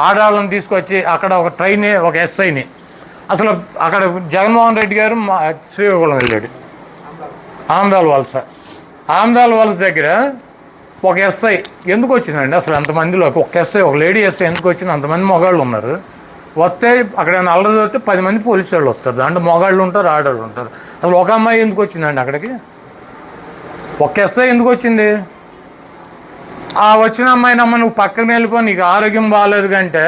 ఆడవాళ్ళని తీసుకొచ్చి అక్కడ ఒక ఒక ఎస్ఐని అసలు అక్కడ జగన్మోహన్ రెడ్డి గారు శ్రీకాకుళం వెళ్ళాడు. ఆమ్దాల్ వలస దగ్గర ఒక ఎస్ఐ ఎందుకు వచ్చిందండి అసలు అంతమందిలో? ఒక ఎస్ఐ, ఒక లేడీ ఎస్ఐ ఎందుకు వచ్చింది? అంతమంది మగాళ్ళు ఉన్నారు. వస్తే అక్కడ అల్లరి వస్తే 10 మంది పోలీసు వాళ్ళు వస్తారు. దాంట్లో మగాళ్ళు ఉంటారు, ఆడవాళ్ళు ఉంటారు. అసలు ఒక అమ్మాయి ఎందుకు వచ్చిందండి అక్కడికి? ఒక ఎస్ఐ ఎందుకు వచ్చింది? ఆ వచ్చిన అమ్మాయిని అమ్మ నువ్వు పక్కన వెళ్ళిపో, నీకు ఆరోగ్యం బాగాలేదు కంటే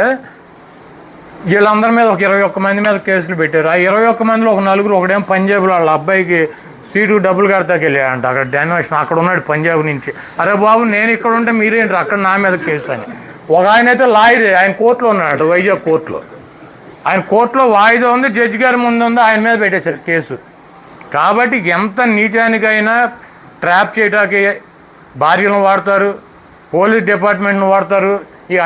వీళ్ళందరి మీద ఒక 21 మంది మీద కేసులు పెట్టారు. ఆ 21 మందిలో ఒక నలుగురు, ఒకడేమో పంజాబ్లో వాళ్ళ అబ్బాయికి సీటు డబ్బులు కడతాకి వెళ్ళాడంట. అక్కడ డాన్వేషన్ అక్కడ ఉన్నాడు పంజాబ్ నుంచి. అరే బాబు నేను ఇక్కడ ఉంటే మీరేంటారు అక్కడ నా మీద కేసు అని. ఒక ఆయన అయితే లాయర్, ఆయన కోర్టులో ఉన్నాడు, వైజాగ్ కోర్టులో. ఆయన కోర్టులో వాయిదా ఉంది, జడ్జి గారి ముందు ఉంది, ఆయన మీద పెట్టేశారు కేసు. కాబట్టి ఎంత నీచానికైనా ట్రాప్ చేయడానికి భార్యలను వాడతారు, పోలీస్ డిపార్ట్మెంట్ను వాడతారు.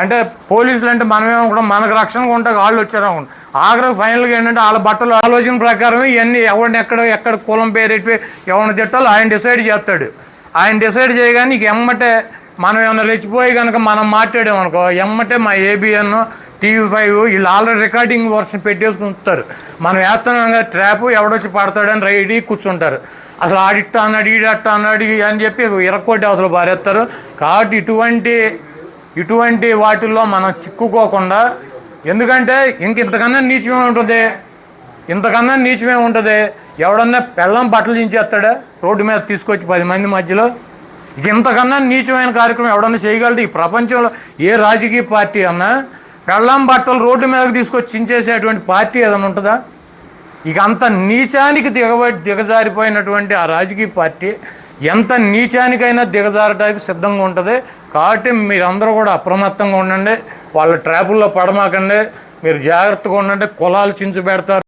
అంటే పోలీసులు అంటే మనమేమనుకుంటాం మనకు రక్షణగా ఉంటే వాళ్ళు వచ్చారనుకుంటాం. ఆఖరికి ఫైనల్గా ఏంటంటే వాళ్ళ బట్టలు ఆలోచన ప్రకారం ఇవన్నీ ఎవరిని ఎక్కడ కులం పేరెట్టి ఎవరిని తిట్టాలో ఆయన డిసైడ్ చేస్తాడు. ఆయన డిసైడ్ చేయగానే నీకు ఎమ్మటే మనం ఏమైనా రెచ్చిపోయి కనుక మనం మాట్లాడామనుకో ఎమ్మటే మా ABN TV5 వీళ్ళు ఆల్రెడీ రికార్డింగ్ వర్షన్ పెట్టేసుకుని ఉంచుతారు. మనం వేస్తున్నాం కదా ట్రాప్, ఎవడొచ్చి పడతాడని రెడీ కూర్చుంటారు. అసలు ఆడిట్ట అన్నాడు, ఈడట్ట అన్నాడు అని చెప్పి ఇరక్కోటి అవతల పారేస్తారు. కాబట్టి ఇటువంటి వాటిల్లో మనం చిక్కుకోకుండా, ఎందుకంటే ఇంతకన్నా నీచమే ఉంటుంది. ఎవడన్నా పెళ్ళం బట్టలు చించేస్తాడా రోడ్డు మీద తీసుకొచ్చి 10 మంది మధ్యలో? ఇంతకన్నా నీచమైన కార్యక్రమం ఎవడన్నా చేయగలడు ఈ ప్రపంచంలో? ఏ రాజకీయ పార్టీ అన్నా పెళ్ళం బట్టలు రోడ్డు మీదకి తీసుకొచ్చి చించేసేటువంటి పార్టీ ఏదైనా ఉంటుందా? ఇక అంత నీచానికి దిగజారిపోయినటువంటి ఆ రాజకీయ పార్టీ ఎంత నీచానికైనా దిగజారడానికి సిద్ధంగా ఉంటుంది. కాబట్టి మీరందరూ కూడా అప్రమత్తంగా ఉండండి, వాళ్ళ ట్రాపుల్లో పడమాకండి, మీరు జాగ్రత్తగా ఉండండి. కులాలు చించు పెడతారు.